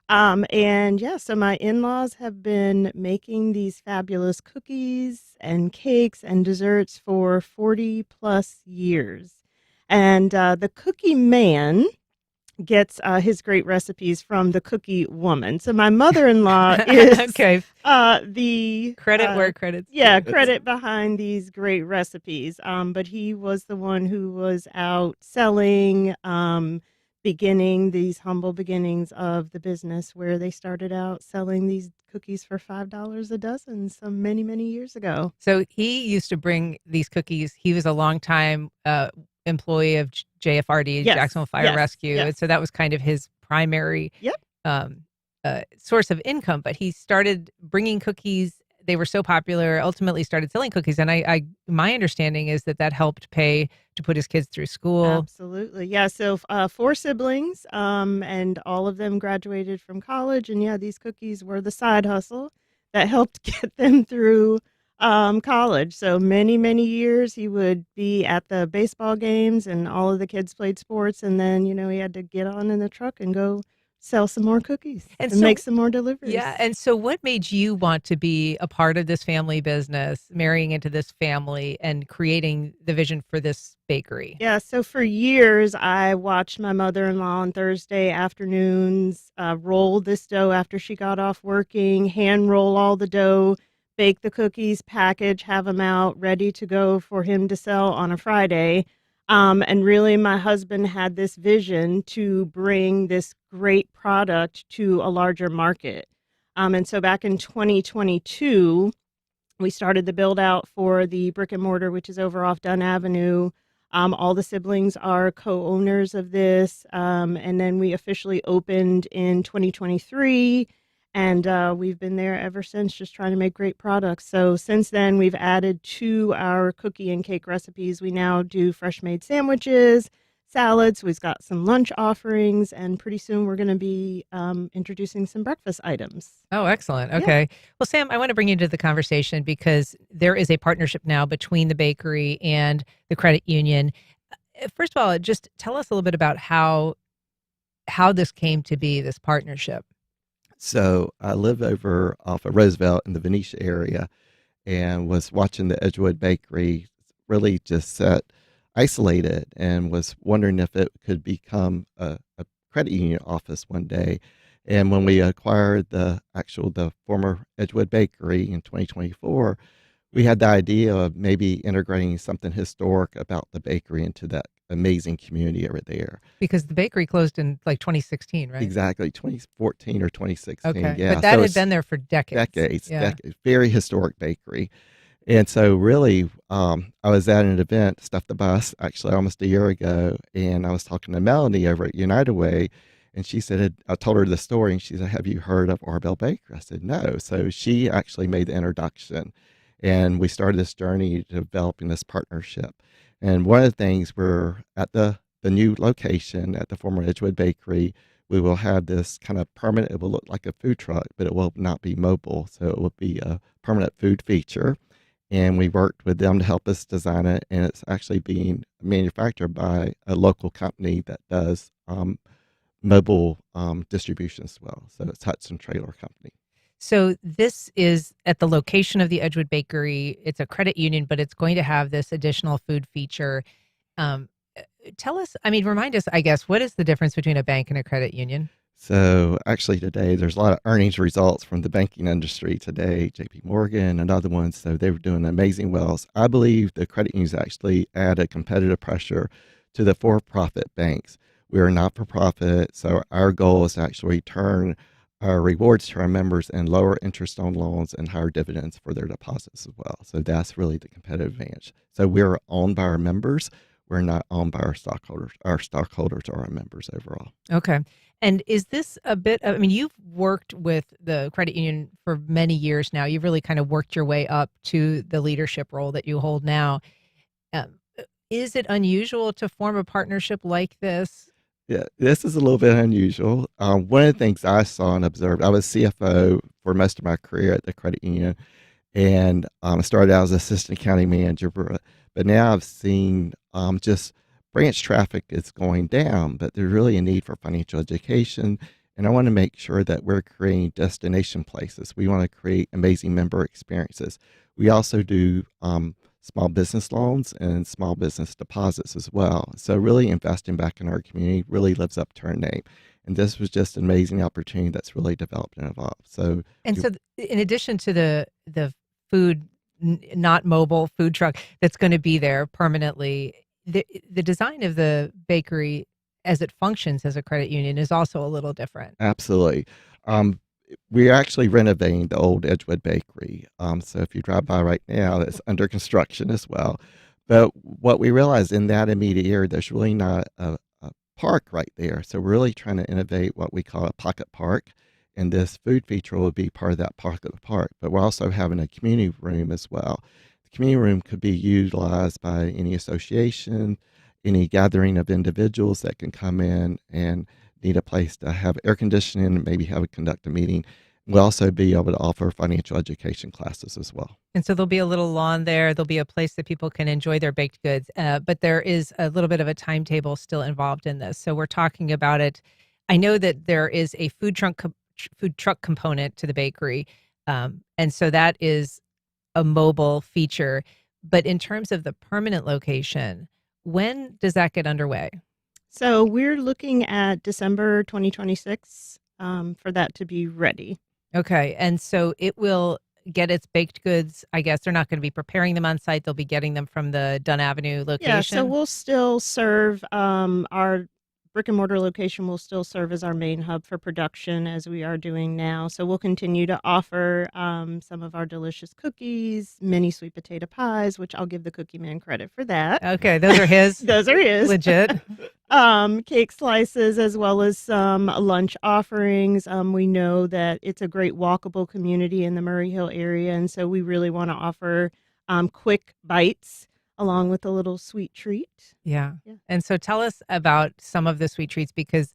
So my in-laws have been making these fabulous cookies and cakes and desserts for 40 plus years. And the Cookie Man gets his great recipes from the Cookie Woman. So my mother-in-law is okay. The credit where credit's credit behind these great recipes. But he was the one who was out selling, beginning these humble beginnings of the business, where they started out selling these cookies for $5 a dozen some many, many years ago. So he used to bring these cookies. He was a longtime employee of JFRD, Yes, Jacksonville Fire yes, Rescue. yes. And so that was kind of his primary source of income. But he started bringing cookies. They were so popular, ultimately started selling cookies. And my understanding is that helped pay to put his kids through school. Absolutely. Yeah. So 4 siblings, and all of them graduated from college. And these cookies were the side hustle that helped get them through college. So many, many years he would be at the baseball games and all of the kids played sports. And then, he had to get on in the truck and go sell some more cookies and make some more deliveries. Yeah. And so what made you want to be a part of this family business, marrying into this family and creating the vision for this bakery? Yeah. So for years, I watched my mother-in-law on Thursday afternoons roll this dough after she got off working, hand roll all the dough, bake the cookies, package, have them out ready to go for him to sell on a Friday. And really, my husband had this vision to bring this great product to a larger market. And so back in 2022, we started the build out for the brick and mortar, which is over off Dunn Avenue. All the siblings are co-owners of this. And then we officially opened in 2023. And we've been there ever since, just trying to make great products. So since then, we've added to our cookie and cake recipes. We now do fresh made sandwiches, salads. We've got some lunch offerings, and pretty soon we're going to be introducing some breakfast items. Oh, excellent. Okay. Yeah. Well, Sam, I want to bring you into the conversation because there is a partnership now between the bakery and the credit union. First of all, just tell us a little bit about how this came to be, this partnership. So I live over off of Roosevelt in the Venetia area and was watching the Edgewood Bakery really just isolated and was wondering if it could become a credit union office one day. And when we acquired the former Edgewood Bakery in 2024, we had the idea of maybe integrating something historic about the bakery into that amazing community over there. Because the bakery closed in like 2016, right? Exactly, 2014 or 2016. Okay, yeah. But that had been there for decades. Decades. Very historic bakery. And so really, I was at an event, Stuff the Bus, actually almost a year ago, and I was talking to Melanie over at United Way, and she said, I told her the story, and she said, have you heard of Arble Bakery? I said, no. So she actually made the introduction, and we started this journey to developing this partnership. And one of the things, we're at the new location at the former Edgewood Bakery, we will have this kind of permanent, it will look like a food truck, but it will not be mobile. So it will be a permanent food feature. And we worked with them to help us design it. And it's actually being manufactured by a local company that does mobile distribution as well. So it's Hudson Trailer Company. So this is at the location of the Edgewood Bakery. It's a credit union, but it's going to have this additional food feature. Tell us, remind us, I guess, what is the difference between a bank and a credit union? So actually today, there's a lot of earnings results from the banking industry today, JP Morgan and other ones. So they were doing amazing wells. I believe the credit unions actually added competitive pressure to the for-profit banks. We are not for profit. So our goal is to actually turn our rewards to our members and lower interest on loans and higher dividends for their deposits as well. So that's really the competitive advantage. So we're owned by our members. We're not owned by our stockholders. Our stockholders are our members overall. Okay. And is this a bit, you've worked with the credit union for many years now. You've really kind of worked your way up to the leadership role that you hold now. Is it unusual to form a partnership like this? Yeah, this is a little bit unusual. One of the things I saw and observed, I was CFO for most of my career at the credit union, and started out as assistant county manager, but now I've seen just branch traffic is going down, but there's really a need for financial education. And I want to make sure that we're creating destination places. We want to create amazing member experiences. We also do small business loans and small business deposits as well. So really investing back in our community really lives up to our name. And this was just an amazing opportunity that's really developed and evolved. So in addition to the food, not mobile food truck that's going to be there permanently, the design of the bakery as it functions as a credit union is also a little different. Absolutely. We're actually renovating the old Edgewood Bakery. So if you drive by right now, it's under construction as well. But what we realized in that immediate area, there's really not a park right there. So we're really trying to innovate what we call a pocket park. And this food feature will be part of that pocket park. But we're also having a community room as well. The community room could be utilized by any association, any gathering of individuals that can come in and need a place to have air conditioning and maybe conduct a meeting. We'll also be able to offer financial education classes as well. And so there'll be a little lawn there. There'll be a place that people can enjoy their baked goods. But there is a little bit of a timetable still involved in this. So we're talking about it. I know that there is a food truck component to the bakery. And so that is a mobile feature. But in terms of the permanent location, when does that get underway? So we're looking at December 2026 for that to be ready. Okay. And so it will get its baked goods. I guess they're not going to be preparing them on site. They'll be getting them from the Dunn Avenue location. Yeah, so we'll still serve our brick and mortar location will still serve as our main hub for production as we are doing now. So we'll continue to offer some of our delicious cookies, mini sweet potato pies, which I'll give the cookie man credit for that. Okay, those are his. Those are his. Legit. Cake slices as well as some lunch offerings. We know that it's a great walkable community in the Murray Hill area, and so we really want to offer quick bites along with a little sweet treat. Yeah. And so tell us about some of the sweet treats, because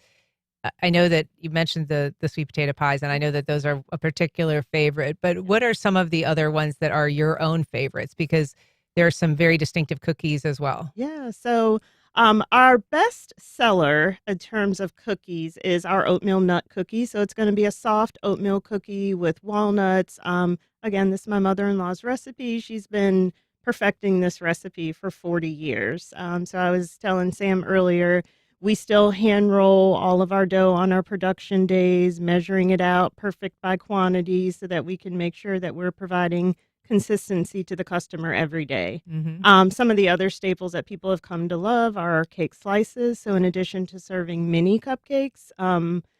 I know that you mentioned the sweet potato pies, and I know that those are a particular favorite, but what are some of the other ones that are your own favorites? Because there are some very distinctive cookies as well. Yeah. So our best seller in terms of cookies is our oatmeal nut cookie. So it's going to be a soft oatmeal cookie with walnuts. Again, this is my mother-in-law's recipe. She's been perfecting this recipe for 40 years. So I was telling Sam earlier, we still hand roll all of our dough on our production days, measuring it out perfect by quantity so that we can make sure that we're providing consistency to the customer every day. Mm-hmm. Some of the other staples that people have come to love are our cake slices. So in addition to serving mini cupcakes,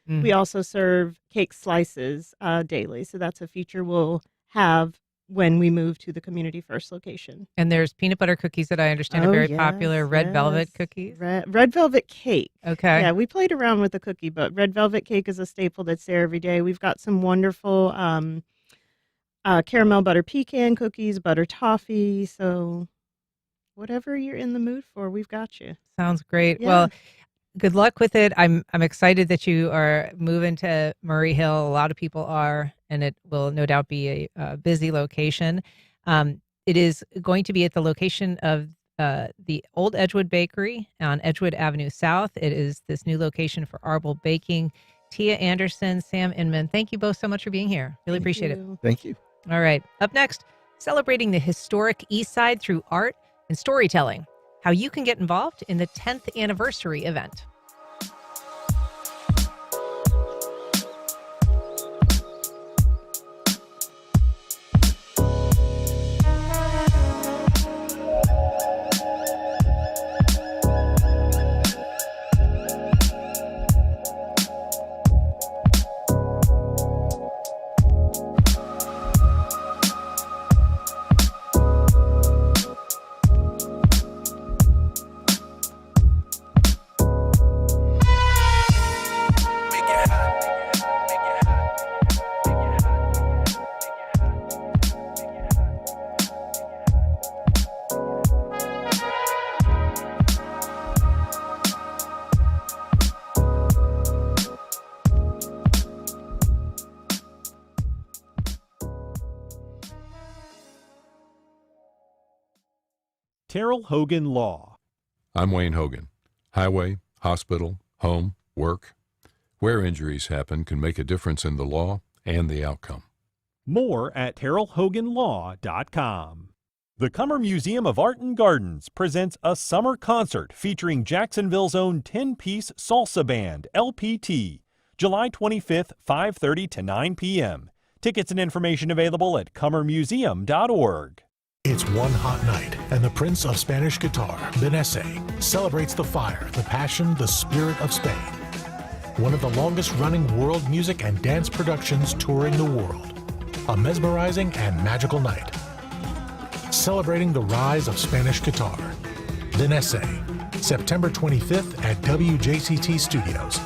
we also serve cake slices daily. So that's a feature we'll have when we move to the Community First location. And there's peanut butter cookies that I understand are very popular, red velvet cookies. Red velvet cake. Okay. Yeah, we played around with the cookie, but red velvet cake is a staple that's there every day. We've got some wonderful caramel butter pecan cookies, butter toffee. So whatever you're in the mood for, we've got you. Sounds great. Yeah. Well, good luck with it. I'm excited that you are moving to Murray Hill. A lot of people are, and it will no doubt be a busy location. It is going to be at the location of the old Edgewood Bakery on Edgewood Avenue South. It is this new location for Arble Baking. Teia Anderson, Sam Inman, thank you both so much for being here. Really appreciate it. Thank you. All right. Up next, celebrating the historic East Side through art and storytelling. how you can get involved in the 10th anniversary event. Terrell Hogan Law. I'm Wayne Hogan. Highway, hospital, home, work. Where injuries happen can make a difference in the law and the outcome. More at terrellhoganlaw.com. The Cummer Museum of Art and Gardens presents a summer concert featuring Jacksonville's own 10-piece salsa band, LPT, July 25th, 5:30 to 9 p.m. Tickets and information available at cummermuseum.org. It's one hot night, and the Prince of Spanish Guitar, Benesse, celebrates the fire, the passion, the spirit of Spain. One of the longest-running world music and dance productions touring the world. A mesmerizing and magical night. Celebrating the rise of Spanish guitar. Benesse, September 25th at WJCT Studios.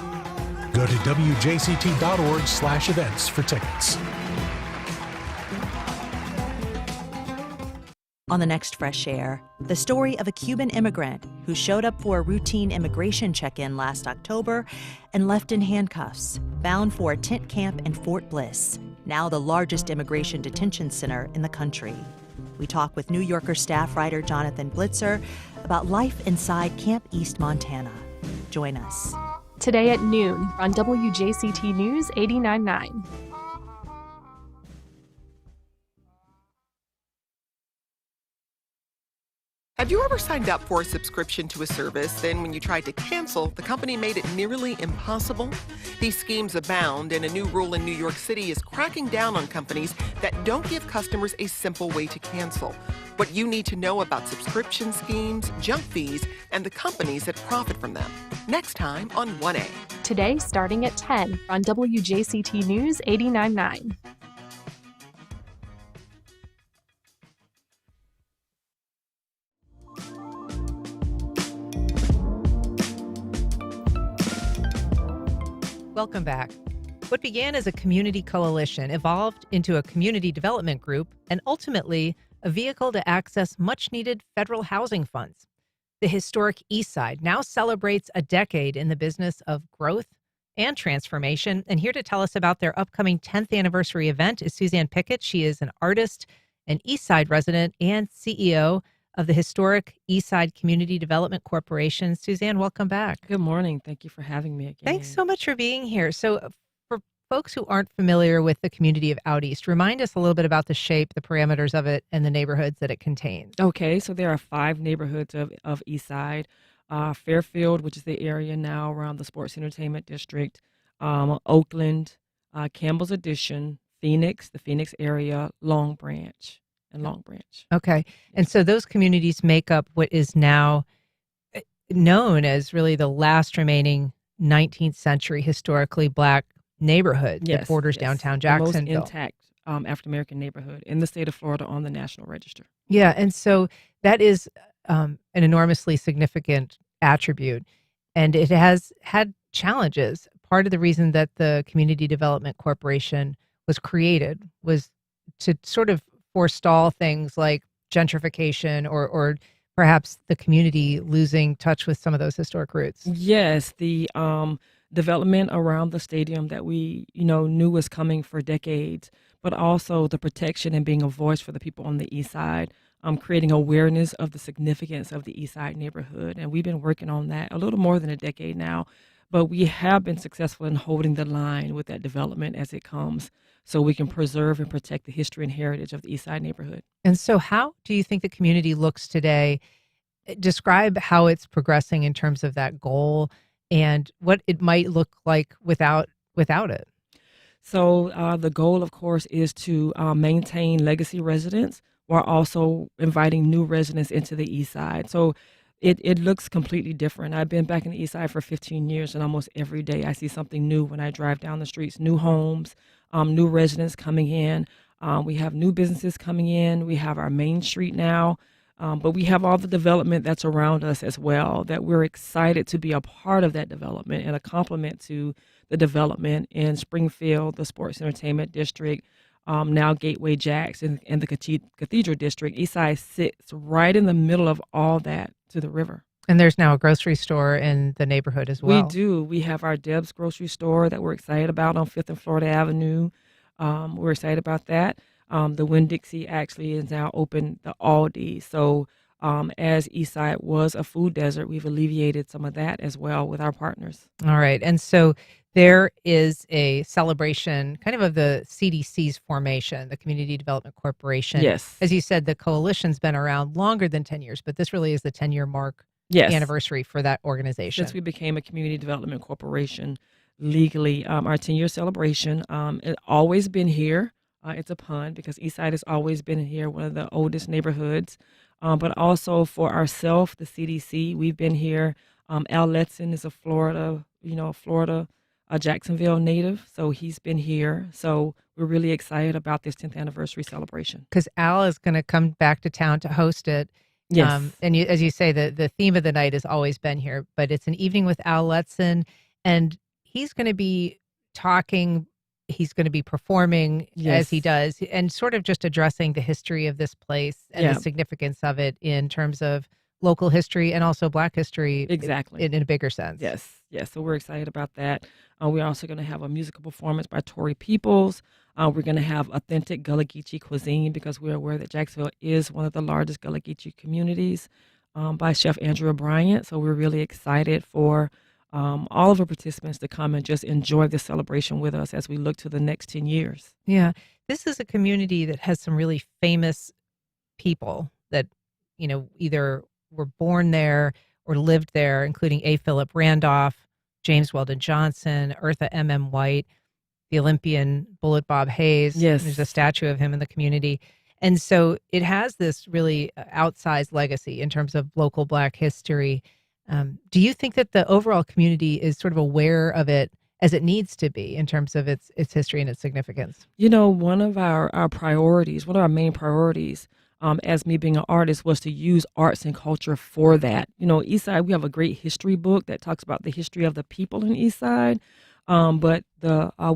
Go to wjct.org/events for tickets. On the next Fresh Air, the story of a Cuban immigrant who showed up for a routine immigration check-in last October and left in handcuffs, bound for a tent camp in Fort Bliss, now the largest immigration detention center in the country. We talk with New Yorker staff writer Jonathan Blitzer about life inside Camp East, Montana. Join us. Today at noon on WJCT News 89.9. Have you ever signed up for a subscription to a service, then when you tried to cancel, the company made it nearly impossible? These schemes abound, and a new rule in New York City is cracking down on companies that don't give customers a simple way to cancel. What you need to know about subscription schemes, junk fees, and the companies that profit from them. Next time on 1A. Today starting at 10 on WJCT News 89.9. Welcome back. What began as a community coalition evolved into a community development group and ultimately a vehicle to access much-needed federal housing funds. The historic East Side now celebrates a decade in the business of growth and transformation. And here to tell us about their upcoming 10th anniversary event is Suzanne Pickett. She is an artist, an East Side resident, and CEO of the historic East Side Community Development Corporation. Suzanne, welcome back. Good morning. Thank you for having me again. Thanks so much for being here. So for folks who aren't familiar with the community of Out East, remind us a little bit about the shape, the parameters of it, and the neighborhoods that it contains. Okay, so there are 5 neighborhoods of East Side. Fairfield, which is the area now around the Sports Entertainment District, Oakland, Campbell's Addition, Phoenix, the Phoenix area, Long Branch. And Long Branch. Okay. And so those communities make up what is now known as really the last remaining 19th century historically Black neighborhood that borders downtown Jacksonville. The most intact African-American neighborhood in the state of Florida on the National Register. Yeah. And so that is an enormously significant attribute. And it has had challenges. Part of the reason that the Community Development Corporation was created was to sort of forestall things like gentrification or perhaps the community losing touch with some of those historic roots. Yes, the development around the stadium that we knew was coming for decades, but also the protection and being a voice for the people on the East Side, creating awareness of the significance of the East Side neighborhood. And we've been working on that a little more than a decade now, but we have been successful in holding the line with that development as it comes, so we can preserve and protect the history and heritage of the East Side neighborhood. And so how do you think the community looks today describe how it's progressing in terms of that goal and what it might look like without it. So the goal, of course, is to maintain legacy residents while also inviting new residents into the East Side. So it looks completely different. I've been back in the East Side for 15 years, and almost every day I see something new when I drive down the streets. New homes, new residents coming in. We have new businesses coming in. We have our Main Street now. But we have all the development that's around us as well, that we're excited to be a part of that development and a complement to the development in Springfield, the Sports Entertainment District, now Gateway Jacks and the Cathedral District. Eastside sits right in the middle of all that to the river. And there's now a grocery store in the neighborhood as well. We do. We have our Deb's grocery store that we're excited about on 5th and Florida Avenue. We're excited about that. The Winn-Dixie actually is now open, the Aldi. So as Eastside was a food desert, we've alleviated some of that as well with our partners. All right. And so there is a celebration kind of the CDC's formation, the Community Development Corporation. Yes. As you said, the coalition's been around longer than 10 years, but this really is the 10-year mark anniversary for that organization. Since we became a Community Development Corporation legally, our 10-year celebration, it's always been here. It's a pun because Eastside has always been here, one of the oldest neighborhoods. But also for ourselves, the CDC, we've been here. Al Letson is a Florida Jacksonville native, so he's been here. So we're really excited about this 10th anniversary celebration. Because Al is going to come back to town to host it. Yes. And as you say, the theme of the night has always been here, but it's an evening with Al Letson, and he's going to be talking. He's going to be performing as he does and sort of just addressing the history of this place and the significance of it in terms of local history and also Black history. Exactly. In a bigger sense. Yes. So we're excited about that. We're also going to have a musical performance by Tori Peoples. We're going to have authentic Gullah Geechee cuisine because we're aware that Jacksonville is one of the largest Gullah Geechee communities by Chef Andrew Bryant. So we're really excited for all of our participants to come and just enjoy the celebration with us as we look to the next 10 years. Yeah. This is a community that has some really famous people that, either were born there or lived there, including A. Philip Randolph, James Weldon Johnson, Eartha M.M. White, the Olympian Bullet Bob Hayes. Yes. There's a statue of him in the community. And so it has this really outsized legacy in terms of local Black history. Do you think that the overall community is sort of aware of it as it needs to be in terms of its history and its significance? One of our priorities, one of our main priorities as me being an artist was to use arts and culture for that. Eastside, we have a great history book that talks about the history of the people in Eastside, but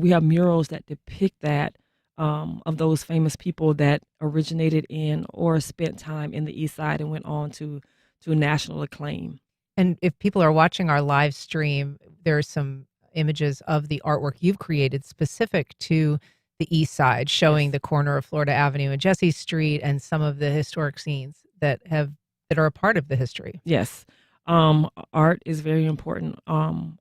we have murals that depict that of those famous people that originated in or spent time in the Eastside and went on to national acclaim. And if people are watching our live stream, there's some images of the artwork you've created specific to the East Side, showing the corner of Florida Avenue and Jessie Street and some of the historic scenes that are a part of the history. Yes. Art is very important.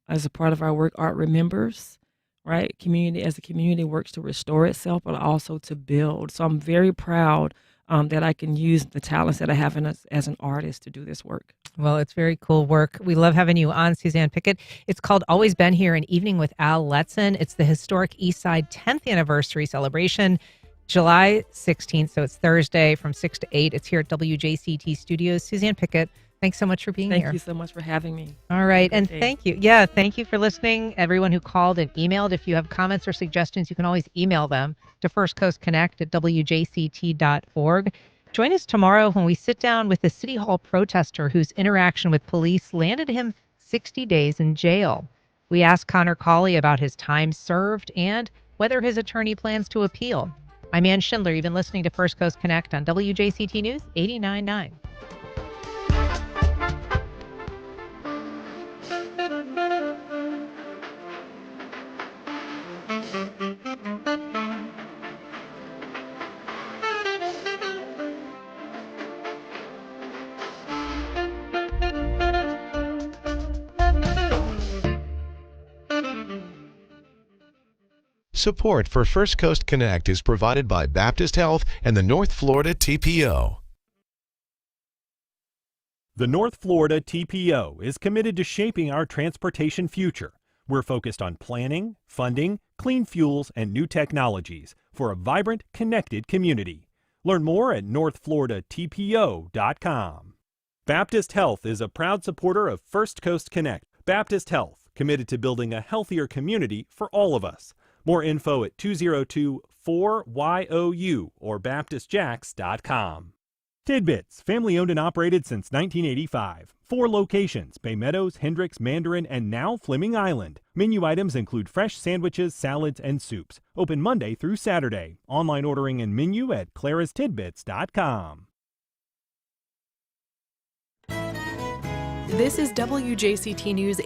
As a part of our work, art remembers, right? As the community works to restore itself, but also to build. So I'm very proud that I can use the talents that I have as an artist to do this work. Well, it's very cool work. We love having you on, Suzanne Pickett. It's called Always Been Here, an evening with Al Letson. It's the historic East Side 10th anniversary celebration, July 16th. So it's Thursday from 6 to 8. It's here at WJCT Studios. Suzanne Pickett, thanks so much for being here. Thank you so much for having me. All right. And day. thank you. Yeah, thank you for listening. Everyone who called and emailed. If you have comments or suggestions, you can always email them to firstcoastconnect@wjct.org. Join us tomorrow when we sit down with a City Hall protester whose interaction with police landed him 60 days in jail. We ask Connor Cawley about his time served and whether his attorney plans to appeal. I'm Ann Schindler. You've been listening to First Coast Connect on WJCT News 89.9. Support for First Coast Connect is provided by Baptist Health and the North Florida TPO. The North Florida TPO is committed to shaping our transportation future. We're focused on planning, funding, clean fuels, and new technologies for a vibrant, connected community. Learn more at northfloridatpo.com. Baptist Health is a proud supporter of First Coast Connect. Baptist Health, committed to building a healthier community for all of us. More info at 202-4YOU or baptistjacks.com. Tidbits, family owned and operated since 1985. 4 locations: Bay Meadows, Hendricks, Mandarin, and now Fleming Island. Menu items include fresh sandwiches, salads, and soups. Open Monday through Saturday. Online ordering and menu at clarastidbits.com. This is WJCT News